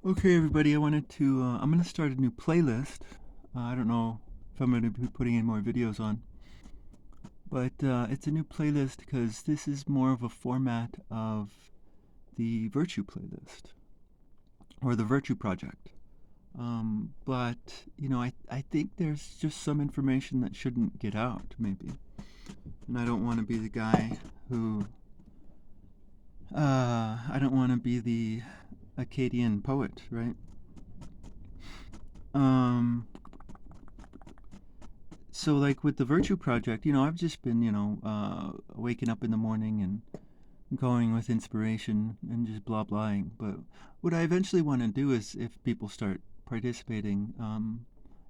Okay, everybody, I'm going to start a new playlist. I don't know if I'm going to be putting any more videos on, but it's a new playlist because this is more of a format of the Virtue playlist or the Virtue Project. But I think there's just some information that shouldn't get out, maybe. And I don't want to be the guy I don't want to be the Akkadian poet, right? Um, so like with the Virtue Project, I've just been, waking up in the morning and going with inspiration and just blah blahing. But what I eventually want to do is, if people start participating,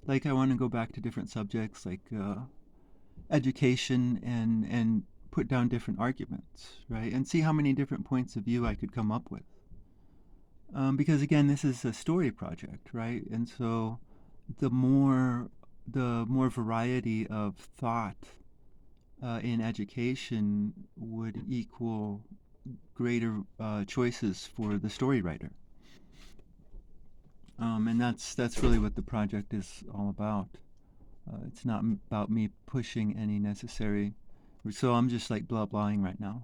like I want to go back to different subjects like education and put down different arguments, right, and see how many different points of view I could come up with. Because again, this is a story project, right, and so the more the more variety of thought in education would equal greater choices for the story writer. And that's really what the project is all about. It's not about me pushing any necessary. So I'm just like blah blahing right now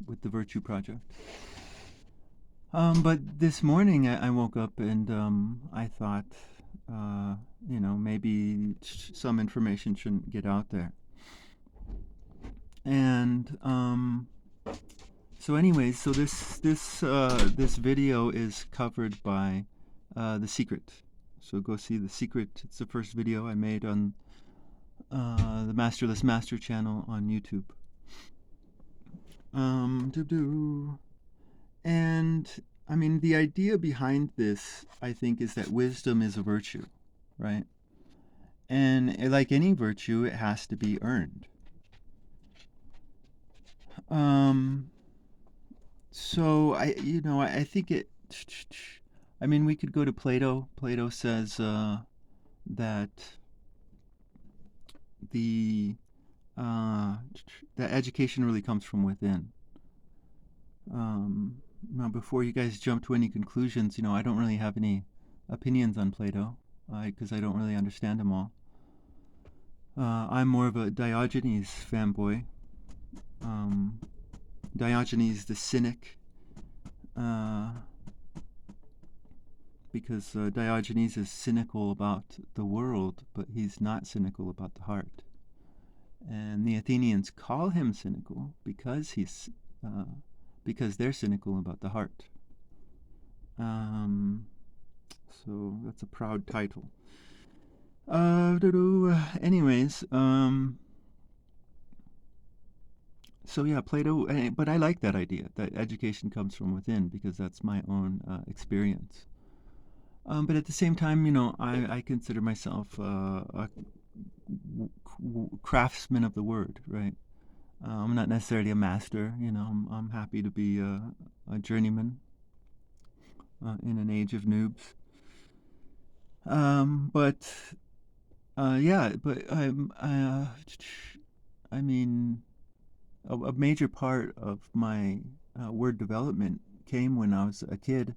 with the Virtue Project. But this morning I woke up and I thought, maybe some information shouldn't get out there. And this video is covered by The Secret. So go see The Secret. It's the first video I made on the Masterless Master channel on YouTube. And I mean, the idea behind this, I think, is that wisdom is a virtue, right? And like any virtue, it has to be earned. Um, so I think it. I mean, we could go to Plato. Plato says that the uh, that education really comes from within. Now, before you guys jump to any conclusions, I don't really have any opinions on Plato because I don't really understand them all. I'm more of a Diogenes fanboy. Um, Diogenes the cynic, uh, because Diogenes is cynical about the world, but he's not cynical about the heart. And the Athenians call him cynical uh, because they're cynical about the heart. Um, so that's a proud title. Anyways, so yeah, Plato. But I like that idea that education comes from within because that's my own experience. But at the same time, I consider myself a craftsman of the word, right? I'm not necessarily a master, I'm happy to be a journeyman in an age of noobs. But yeah, but I mean, a major part of my word development came when I was a kid,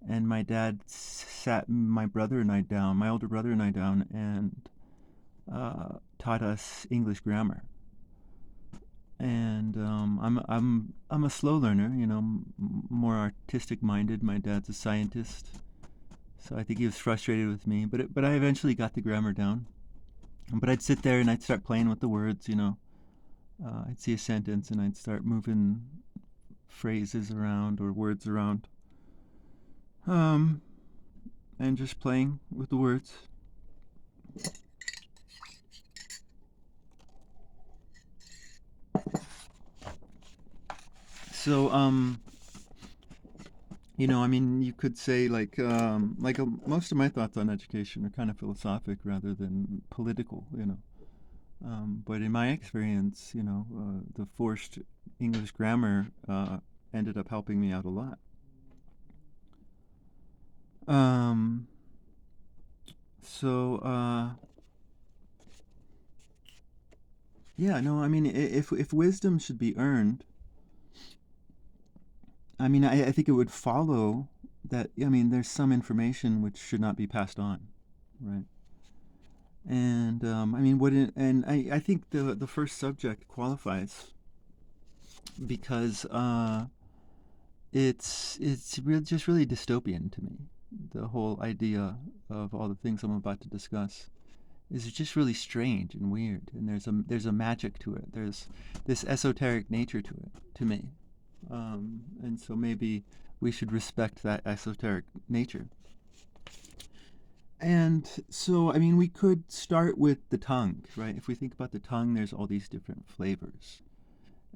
and my dad sat my brother and I down, my older brother and I down, and taught us English grammar. And I'm a slow learner, more artistic minded. My dad's a scientist, so I think he was frustrated with me. But I eventually got the grammar down. But I'd sit there and I'd start playing with the words, I'd see a sentence and I'd start moving phrases around or words around, um, and just playing with the words. So I mean, you could say most of my thoughts on education are kind of philosophic rather than political, But in my experience, the forced English grammar ended up helping me out a lot. Um, so yeah, no, I mean, if wisdom should be earned, I mean, I think it would follow that I mean, there's some information which should not be passed on, right? And I mean, I think the first subject qualifies because just really dystopian to me. The whole idea of all the things I'm about to discuss is just really strange and weird, and there's a magic to it. There's this esoteric nature to it to me, and so maybe we should respect that esoteric nature. And so, I mean, we could start with the tongue, right? If we think about the tongue, there's all these different flavors.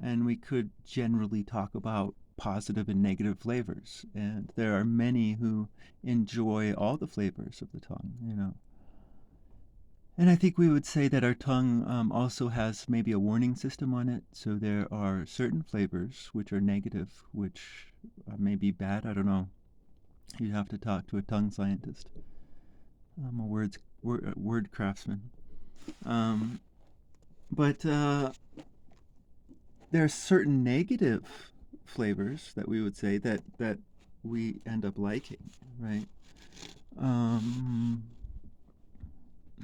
And we could generally talk about positive and negative flavors. And there are many who enjoy all the flavors of the tongue, you know. And I think we would say that our tongue also has maybe a warning system on it. So there are certain flavors which are negative, which may be bad. I don't know. You'd have to talk to a tongue scientist. I'm a word craftsman. But there are certain negative flavors that we would say that we end up liking, right?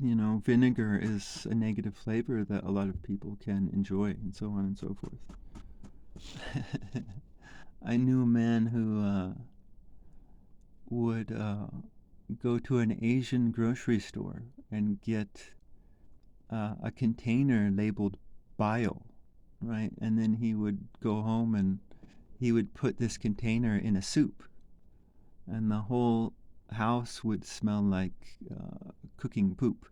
You know, vinegar is a negative flavor that a lot of people can enjoy, and so on and so forth. I knew a man who would go to an Asian grocery store and get a container labeled bile, right? And then he would go home and he would put this container in a soup, and the whole house would smell like cooking poop.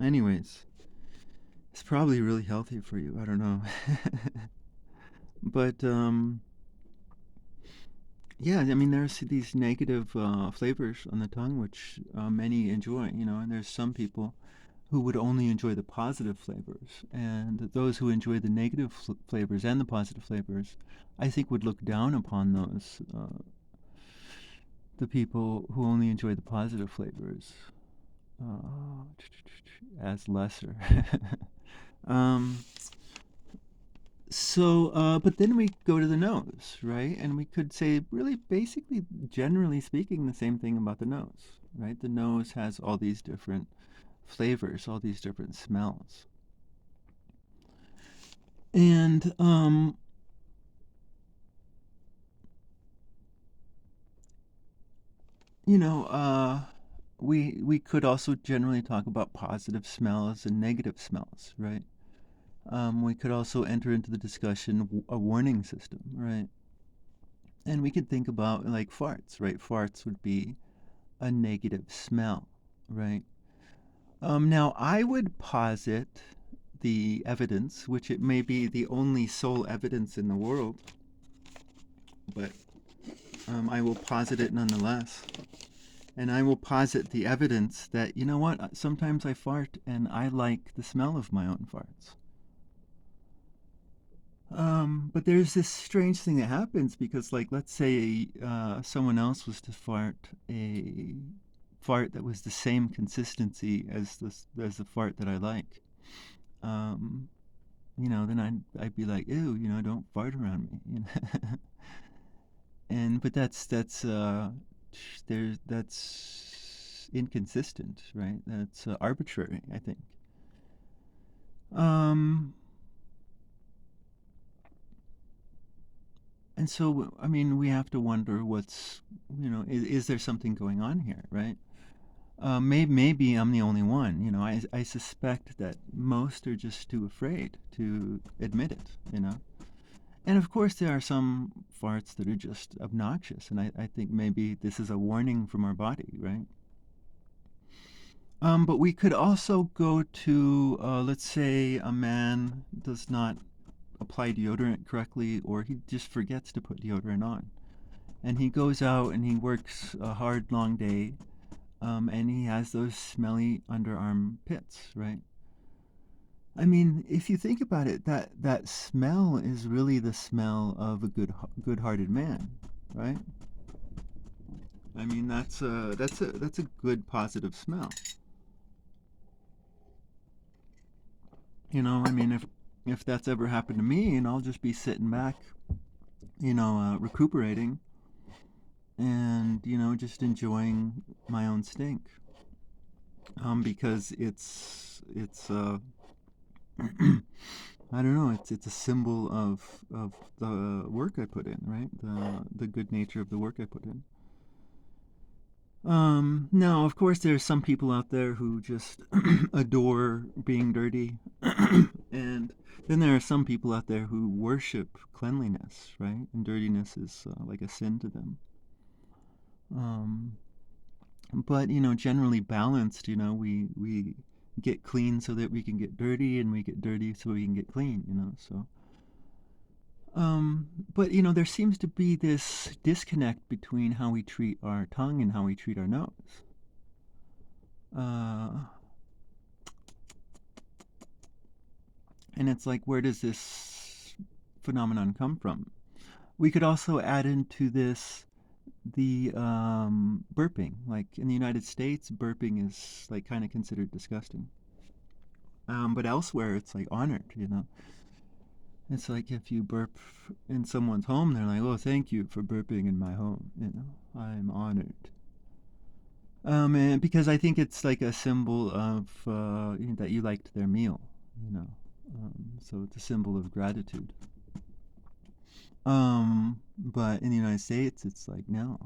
Anyways, it's probably really healthy for you. I don't know. But yeah, I mean, there's these negative flavors on the tongue which many enjoy, you know, and there's some people who would only enjoy the positive flavors, and those who enjoy the negative flavors and the positive flavors, I think would look down upon those the people who only enjoy the positive flavors as lesser. But then we go to the nose, right? And we could say, really, basically, generally speaking, the same thing about the nose, right? The nose has all these different flavors, all these different smells. And you know, we could also generally talk about positive smells and negative smells, right? We could also enter into the discussion a warning system, right? And we could think about like farts, right? Farts would be a negative smell, right? Now, I would posit the evidence, which it may be the only sole evidence in the world, but I will posit it nonetheless. And I will posit the evidence that, you know what, sometimes I fart and I like the smell of my own farts. But there's this strange thing that happens because, like, let's say someone else was to fart a fart that was the same consistency as the fart that I like. You know, then I'd be like, ew, you know, don't fart around me. You know? But that's inconsistent, right? That's arbitrary, I think. And so, I mean, we have to wonder what's, you know, is there something going on here, right? Maybe I'm the only one. You know, I suspect that most are just too afraid to admit it, you know. And of course, there are some farts that are just obnoxious, and I think maybe this is a warning from our body, right? But we could also go to, let's say, a man does not apply deodorant correctly, or he just forgets to put deodorant on. And he goes out and he works a hard, long day, and he has those smelly underarm pits, right? I mean, if you think about it, that smell is really the smell of a good-hearted man, right? I mean, that's a good positive smell. You know, I mean, if that's ever happened to me, and I'll just be sitting back, you know, recuperating, and just enjoying my own stink, because it's I don't know, it's a symbol of the work I put in, right? The good nature of the work I put in. Now, of course, there's some people out there who just adore being dirty, and then there are some people out there who worship cleanliness, right? And dirtiness is like a sin to them. Um, but generally balanced. We get clean so that we can get dirty, and we get dirty so we can get clean. So. But there seems to be this disconnect between how we treat our tongue and how we treat our nose. Uh, and it's like, where does this phenomenon come from? We could also add into this the burping. Like in the United States, burping is like kind of considered disgusting. But elsewhere, it's like honored. It's like if you burp in someone's home, they're like, "Oh, thank you for burping in my home." I'm honored. And because I think it's like a symbol of that you liked their meal. You know, so it's a symbol of gratitude. But in the United States, it's like no.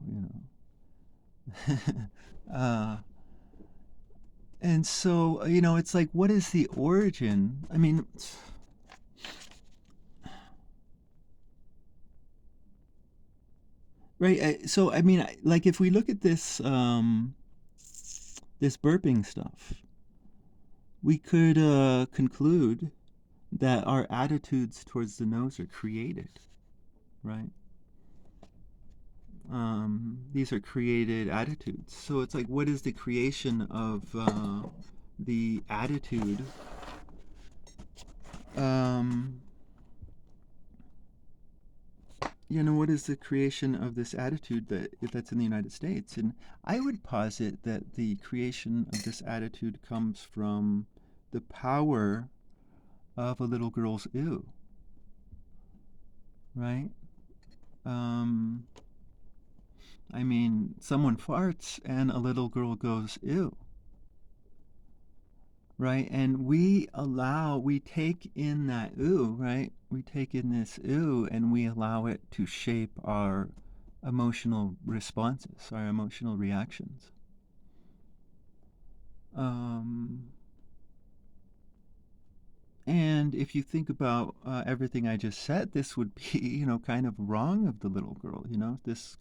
uh, and so it's like, what is the origin? I mean, right? So I mean, like if we look at this burping stuff, we could conclude that our attitudes towards the nose are created, right? These are created attitudes. So it's like, what is the creation of the attitude? Um, what is the creation of this attitude that's in the United States? And I would posit that the creation of this attitude comes from the power of a little girl's ew, right? Um, I mean, someone farts and a little girl goes, ew, right? And we take in that ew, right? We take in this ew and we allow it to shape our emotional responses, our emotional reactions. Um, and if you think about everything I just said, this would be, kind of wrong of the little girl. This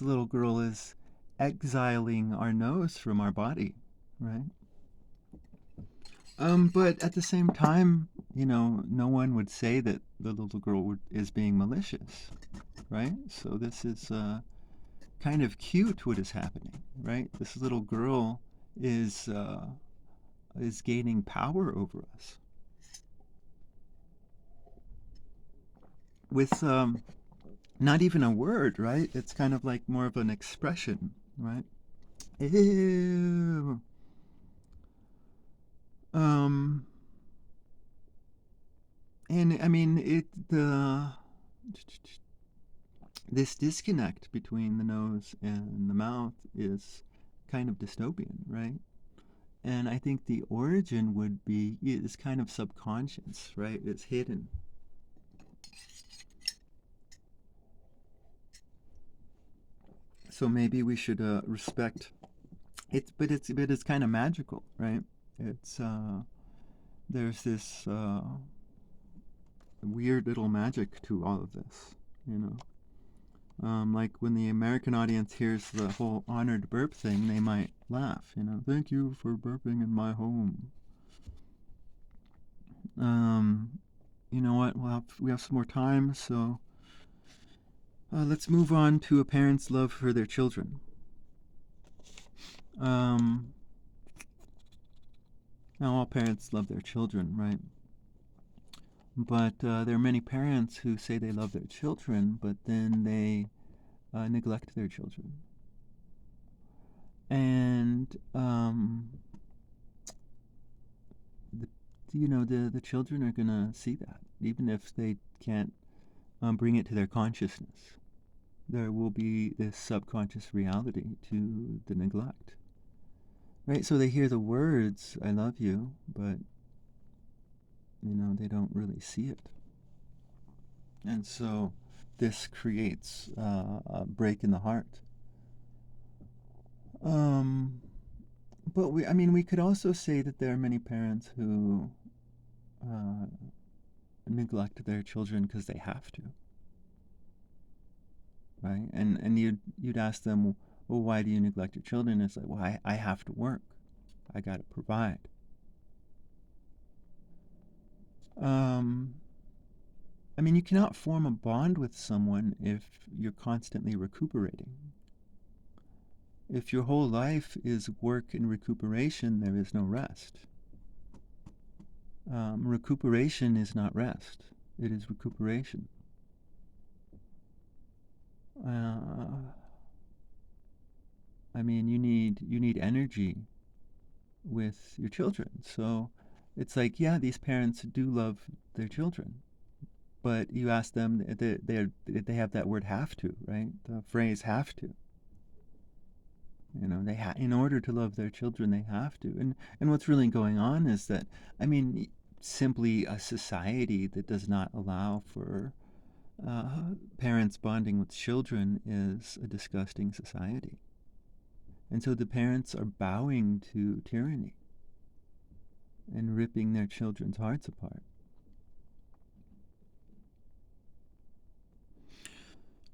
little girl is exiling our nose from our body, right? But at the same time, no one would say that the little girl is being malicious, right? So this is kind of cute what is happening, right? This little girl is uh, is gaining power over us with not even a word, right? It's kind of like more of an expression, right? Ew. Um, and I mean the this disconnect between the nose and the mouth is kind of dystopian, right? And I think the origin would be is kind of subconscious, right? It's hidden. So maybe we should respect it, but it's kind of magical, right? It's there's this weird little magic to all of this, you know. Like when the American audience hears the whole honored burp thing, they might laugh, Thank you for burping in my home. Um, you know what? We have some more time, so let's move on to a parent's love for their children. Um, Now, all parents love their children, right? But there are many parents who say they love their children, but then they neglect their children. And the, the children are gonna see that, even if they can't bring it to their consciousness. there will be this subconscious reality to the neglect. Right? So they hear the words, I love you, but, they don't really see it. And so this creates a break in the heart. Um, but we could also say that there are many parents who uh, neglect their children because they have to, right? And you'd ask them, well, why do you neglect your children? It's like, well, I have to work. I got to provide. Um, you cannot form a bond with someone if you're constantly recuperating. If your whole life is work and recuperation, there is no rest. Recuperation is not rest. It is recuperation. You need energy with your children. So it's like, yeah, these parents do love their children, but you ask them, they have that word have to, right? The phrase have to. In order to love their children, they have to. And what's really going on is that, simply a society that does not allow for parents bonding with children is a disgusting society. And so the parents are bowing to tyranny and ripping their children's hearts apart.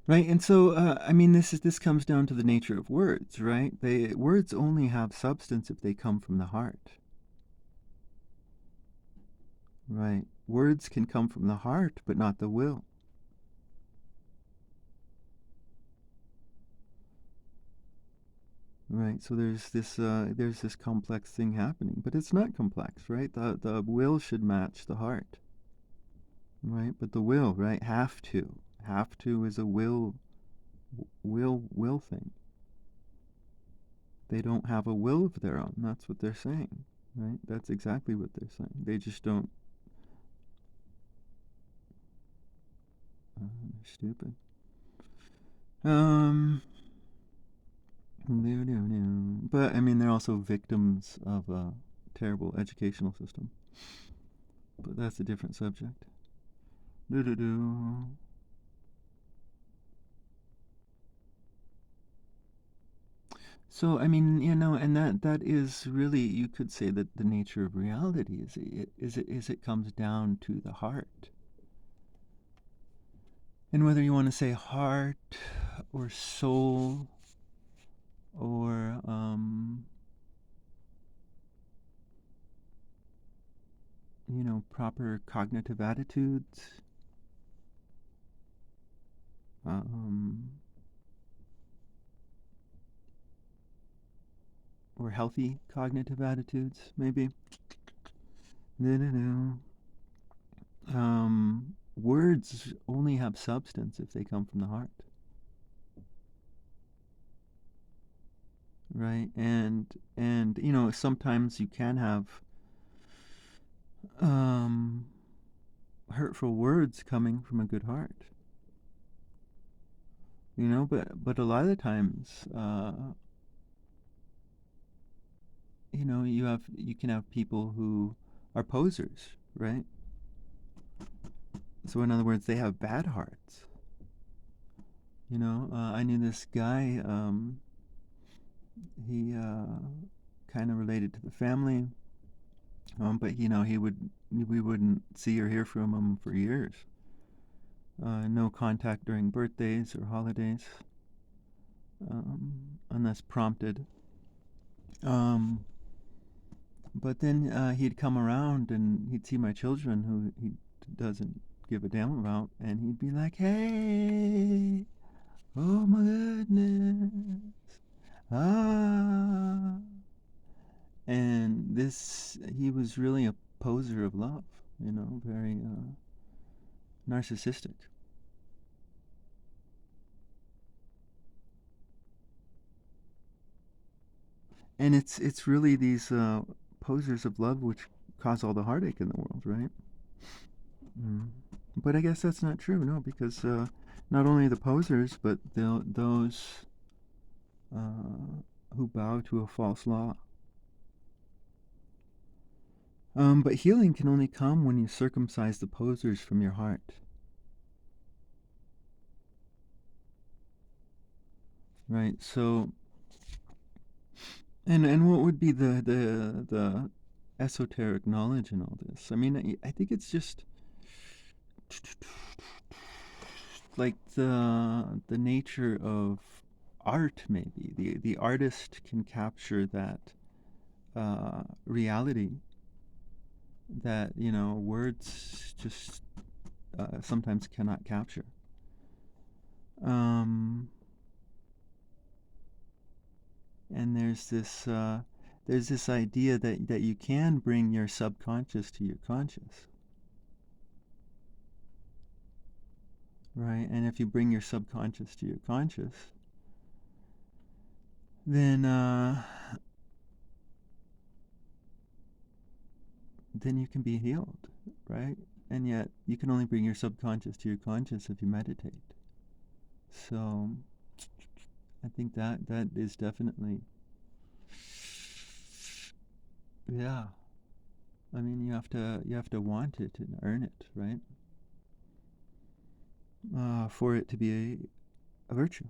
Right, and so this comes down to the nature of words, right? Words only have substance if they come from the heart. Right. Words can come from the heart, but not the will. Right. So there's this complex thing happening, but it's not complex, right? The will should match the heart. Right? But the will, right? Have to. Have to is a will thing. They don't have a will of their own. That's what they're saying. Right? That's exactly what they're saying. They just don't. They're stupid. But they're also victims of a terrible educational system. But that's a different subject. So and that is really, you could say that the nature of reality it comes down to the heart. And whether you want to say heart or soul or proper cognitive attitudes, or healthy cognitive attitudes, maybe. Words only have substance if they come from the heart. Right? And sometimes you can have hurtful words coming from a good heart. But a lot of the times, you can have people who are posers, right? So in other words, they have bad hearts. I knew this guy. He kind of related to the family, but we wouldn't see or hear from him for years. No contact during birthdays or holidays, unless prompted. But then he'd come around and he'd see my children, who he doesn't give a damn about, and he'd be like, "Hey, oh my goodness, ah." And he was really a poser of love, very narcissistic. And it's really these posers of love which cause all the heartache in the world, right? Mm. But I guess that's not true, no, because not only the posers, but those who bow to a false law. But healing can only come when you circumcise the posers from your heart. Right? So, and what would be the esoteric knowledge in all this? I mean, I think it's just like the nature of art. Maybe the artist can capture that reality that words just sometimes cannot capture. Um, and there's this idea that you can bring your subconscious to your conscious, right? And if you bring your subconscious to your conscious, then you can be healed, right? And yet you can only bring your subconscious to your conscious if you meditate. So I think that is definitely, yeah. I mean, you have to want it and earn it, right? For it to be a virtue.